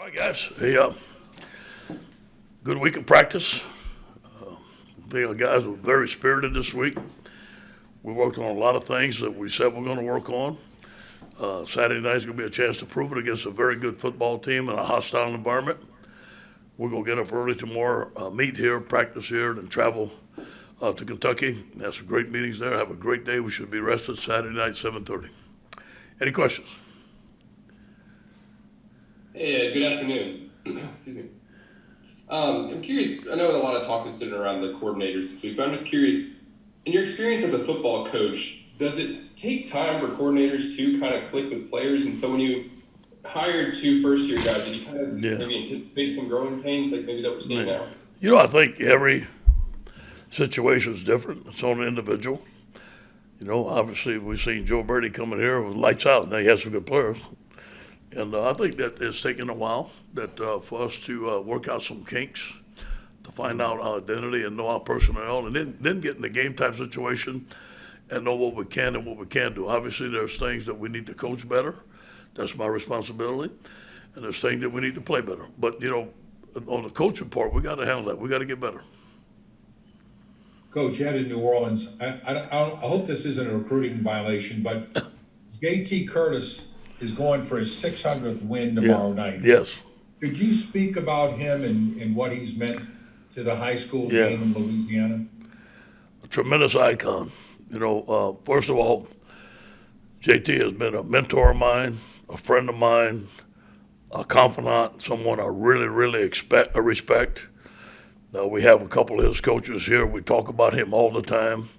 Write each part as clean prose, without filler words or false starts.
All right, guys. Hey, good week of practice. I think our guys were very spirited this week. We worked on a lot of things that we said we're going to work on. Saturday night's going to be a chance to prove it against a very good football team in a hostile environment. We're going to get up early tomorrow, meet here, practice here, and travel to Kentucky. Have some great meetings there. Have a great day. We should be rested Saturday night, 7:30. Any questions? Hey, good afternoon. Excuse me. I'm curious, I know a lot of talk is sitting around the coordinators this week, but I'm just curious, in your experience as a football coach, does it take time for coordinators to kind of click with players? And so when you hired two first-year guys, did you kind of maybe anticipate some growing pains like maybe that we're seeing now? You know, I think every situation is different. It's on an individual. You know, obviously we've seen Joe Brady coming here with lights out. Now he has some good players. And I think that it's taken a while for us to work out some kinks, to find out our identity and know our personnel, and then get in the game type situation and know what we can and what we can't do. Obviously, there's things that we need to coach better. That's my responsibility. And there's things that we need to play better. But, you know, on the coaching part, we got to handle that. We got to get better. Coach, Ed in New Orleans, I hope this isn't a recruiting violation, but J.T. Curtis is going for his 600th win tomorrow night. Yes. Could you speak about him and what he's meant to the high school game in Louisiana? A tremendous icon. You know, first of all, JT has been a mentor of mine, a friend of mine, a confidant, someone I really, really respect. We have a couple of his coaches here. We talk about him all the time.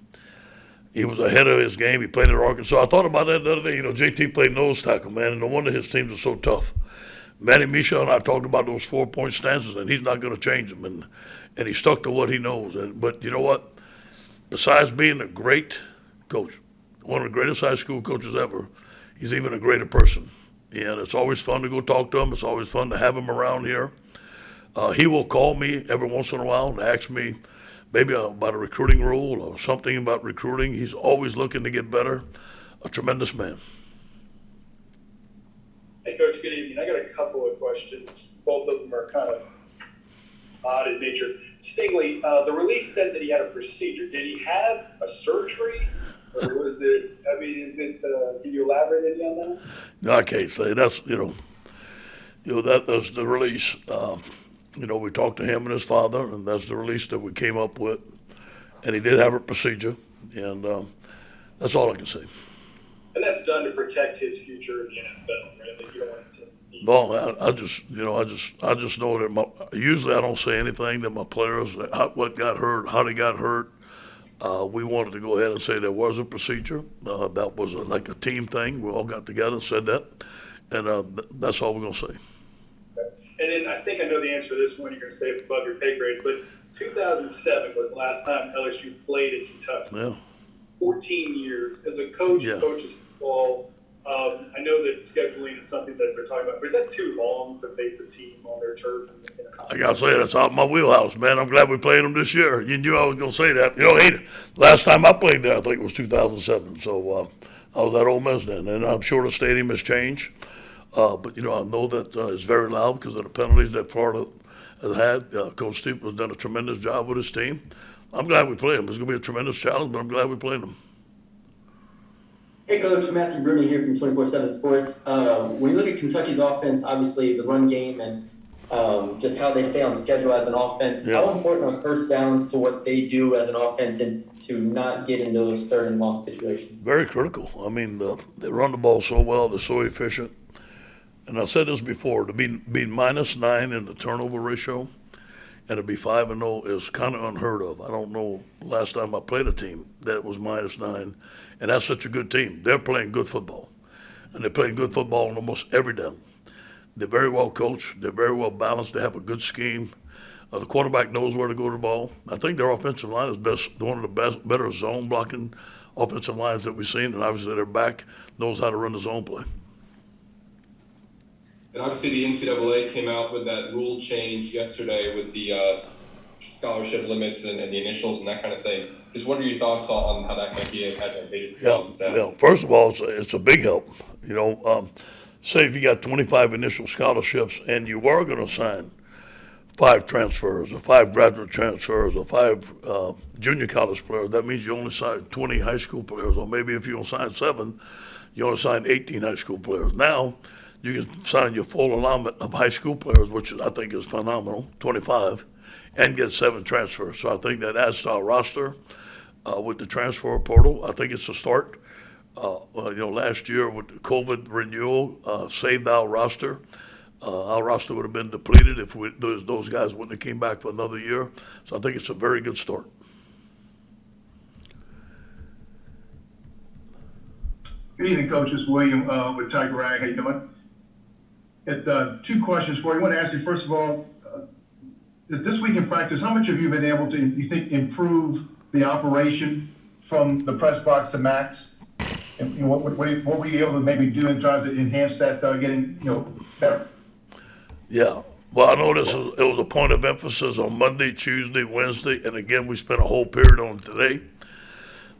He was ahead of his game. He played at Arkansas. I thought about that the other day. You know, JT played nose tackle, man, and no wonder his teams are so tough. Manny Michel and I talked about those 4-point stances, and he's not going to change them. And he stuck to what he knows. But you know what? Besides being a great coach, one of the greatest high school coaches ever, he's even a greater person. And it's always fun to go talk to him. It's always fun to have him around here. He will call me every once in a while and ask me maybe about a recruiting rule or something about recruiting. He's always looking to get better. A tremendous man. Hey, Coach, good evening. I got a couple of questions. Both of them are kind of odd in nature. Stingley, the release said that he had a procedure. Did he have a surgery? Or was it, I mean, is it, can you elaborate any on that? No, I can't say. That's, that's the release. We talked to him and his father, and that's the release that we came up with. And he did have a procedure, and that's all I can say. And that's done to protect his future in the NFL, right? Like you don't want to. No, I just know that usually I don't say anything to my players, what got hurt, how they got hurt. We wanted to go ahead and say there was a procedure. That was like a team thing. We all got together and said that, and that's all we're going to say. And then I think I know the answer to this one. You're going to say it's above your pay grade, but 2007 was the last time LSU played in Kentucky. Yeah. 14 years. As a coach who coaches football, I know that scheduling is something that they're talking about, but is that too long to face a team on their turf? I got to say, that's out of my wheelhouse, man. I'm glad we played them this year. You knew I was going to say that. You know, hey, last time I played there, I think it was 2007. So I was at Ole Miss then, and I'm sure the stadium has changed. But, I know that it's very loud because of the penalties that Florida has had. Coach Steve has done a tremendous job with his team. I'm glad we played them. It's going to be a tremendous challenge, but I'm glad we played them. Hey, Coach. Matthew Bruni here from 24/7 Sports. When you look at Kentucky's offense, obviously the run game and just how they stay on schedule as an offense, how important are first downs to what they do as an offense and to not get into those third and long situations? Very critical. I mean, they run the ball so well. They're so efficient. And I said this before, to be -9 in the turnover ratio and to be 5-0 is kind of unheard of. I don't know the last time I played a team that was -9, and that's such a good team. They're playing good football, and they're playing good football on almost every down. They're very well coached. They're very well balanced. They have a good scheme. The quarterback knows where to go to the ball. I think their offensive line is one of the better zone blocking offensive lines that we've seen, and obviously their back knows how to run the zone play. And obviously the NCAA came out with that rule change yesterday with the scholarship limits and the initials and that kind of thing. Just what are your thoughts on how that might be advantageous for the staff? First of all, it's a big help. say if you got 25 initial scholarships and you are going to sign 5 transfers or 5 graduate transfers or 5 junior college players, that means you only signed 20 high school players. Or maybe if you don't sign 7, you only signed 18 high school players. Now you can sign your full allotment of high school players, which I think is phenomenal, 25, and get 7 transfers. So I think that adds to our roster with the transfer portal. I think it's a start. Last year with the COVID renewal, saved our roster. Our roster would have been depleted if those guys wouldn't have came back for another year. So I think it's a very good start. Good evening, Coach. It's William with Tiger Rag. How you doing? Got 2 questions for you. I want to ask you, first of all, this week in practice, how much have you been able to, you think, improve the operation from the press box to max? And what were you able to maybe do in terms of enhance that, getting better? Yeah. Well, I know it was a point of emphasis on Monday, Tuesday, Wednesday, and again, we spent a whole period on today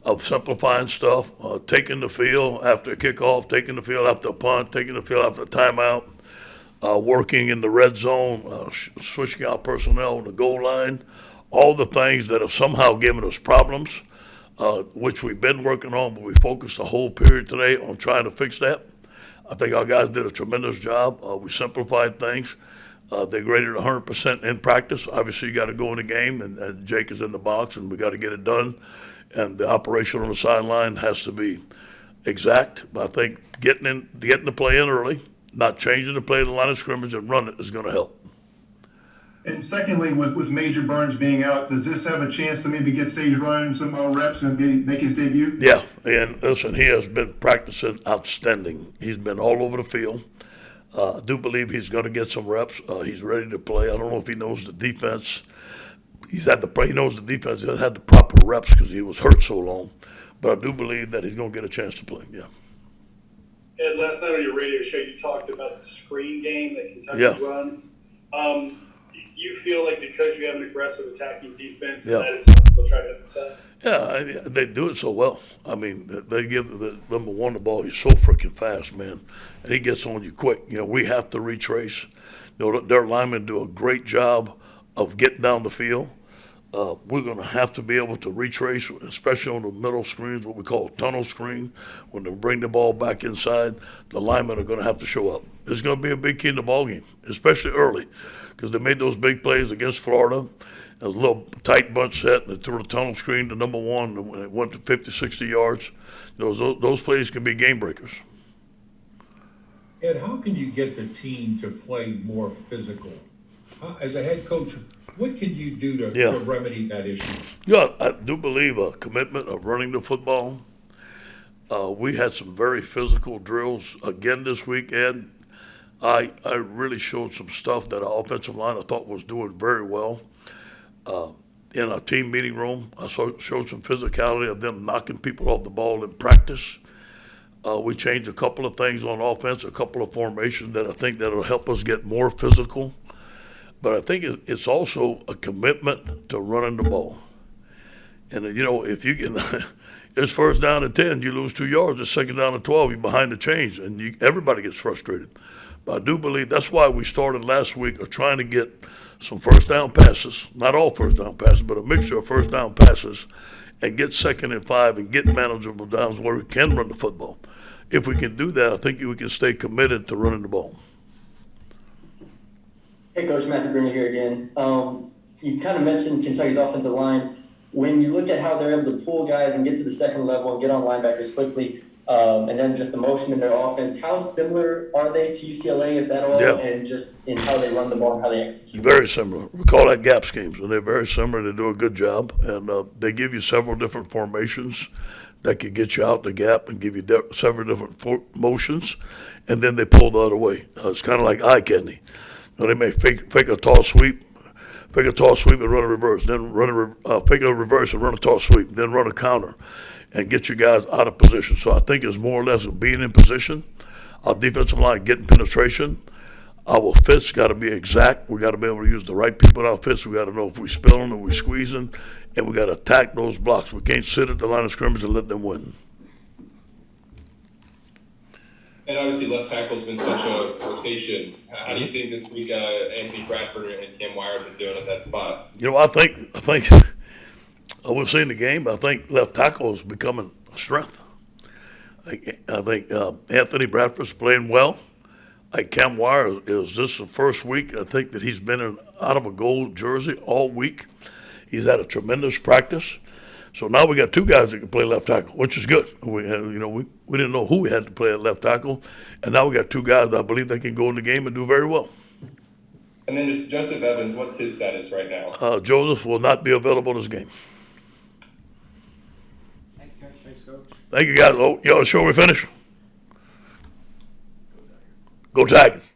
of simplifying stuff, taking the field after a kickoff, taking the field after a punt, taking the field after a timeout, working in the red zone, switching out personnel on the goal line, all the things that have somehow given us problems, which we've been working on, but we focused the whole period today on trying to fix that. I think our guys did a tremendous job. We simplified things. They graded 100% in practice. Obviously, you got to go in the game, and Jake is in the box, and we got to get it done. And the operation on the sideline has to be exact. But I think getting the play in early, not changing the play of the line of scrimmage, and run it is going to help. And secondly, with Major Burns being out, does this have a chance to maybe get Sage Ryan some reps and make his debut? Yeah, and listen, he has been practicing outstanding. He's been all over the field. I do believe he's going to get some reps. He's ready to play. I don't know if he knows the defense. He knows the defense. He hasn't had the proper reps because he was hurt so long. But I do believe that he's going to get a chance to play, yeah. Ed, last night on your radio show, you talked about the screen game that Kentucky runs. Do you feel like because you have an aggressive attacking defense, that is something they'll try to emphasize? Yeah, they do it so well. I mean, they give the number 1 the ball. He's so freaking fast, man. And he gets on you quick. We have to retrace. Their linemen do a great job of getting down the field. We're going to have to be able to retrace, especially on the middle screens, what we call a tunnel screen. When they bring the ball back inside, the linemen are going to have to show up. It's going to be a big key in the ballgame, especially early, because they made those big plays against Florida. It was a little tight bunch set, and they threw the tunnel screen to number 1, and it went to 50, 60 yards. Those plays can be game breakers. Ed, how can you get the team to play more physical? As a head coach, what can you do to remedy that issue? Yeah, I do believe a commitment of running the football. We had some very physical drills again this week, Ed. I really showed some stuff that our offensive line I thought was doing very well. In our team meeting room, I showed some physicality of them knocking people off the ball in practice. We changed a couple of things on offense, a couple of formations that I think that'll help us get more physical. But I think it's also a commitment to running the ball. And, if you can, it's first down and 10, you lose 2 yards. It's second down and 12, you're behind the chains, and everybody gets frustrated. But I do believe that's why we started last week of trying to get some first down passes, not all first down passes, but a mixture of first down passes, and get 2nd and 5 and get manageable downs where we can run the football. If we can do that, I think we can stay committed to running the ball. Hey, Coach, Matthew Bruner here again. You kind of mentioned Kentucky's offensive line. When you look at how they're able to pull guys and get to the second level and get on linebackers quickly, and then just the motion in their offense, how similar are they to UCLA, if at all, and just in how they run the ball and how they execute? Very similar. We call that gap schemes, and they're very similar. They do a good job, and they give you several different formations that can get you out the gap and give you several different motions, and then they pull the other way. It's kind of like eye candy. They may fake a toss sweep, and run a reverse, then fake a reverse and run a toss sweep, then run a counter, and get you guys out of position. So I think it's more or less being in position. Our defensive line getting penetration. Our fits got to be exact. We got to be able to use the right people in our fits. We got to know if we spilling or we squeezing, and we got to attack those blocks. We can't sit at the line of scrimmage and let them win. And obviously, left tackle's been such a rotation. How do you think this week Anthony Bradford and Cam Wire have been doing at that spot? You know, I think we've seen the game. I think left tackle is becoming a strength. I think Anthony Bradford's playing well. Cam Wire is this the first week I think that he's been out of a gold jersey all week. He's had a tremendous practice. So now we got two guys that can play left tackle, which is good. We didn't know who we had to play at left tackle, and now we got two guys that I believe they can go in the game and do very well. And then just Joseph Evans, what's his status right now? Joseph will not be available this game. Thank you, Coach. Thanks, Coach. Thank you, guys. Oh, y'all sure we finished? Go Tigers.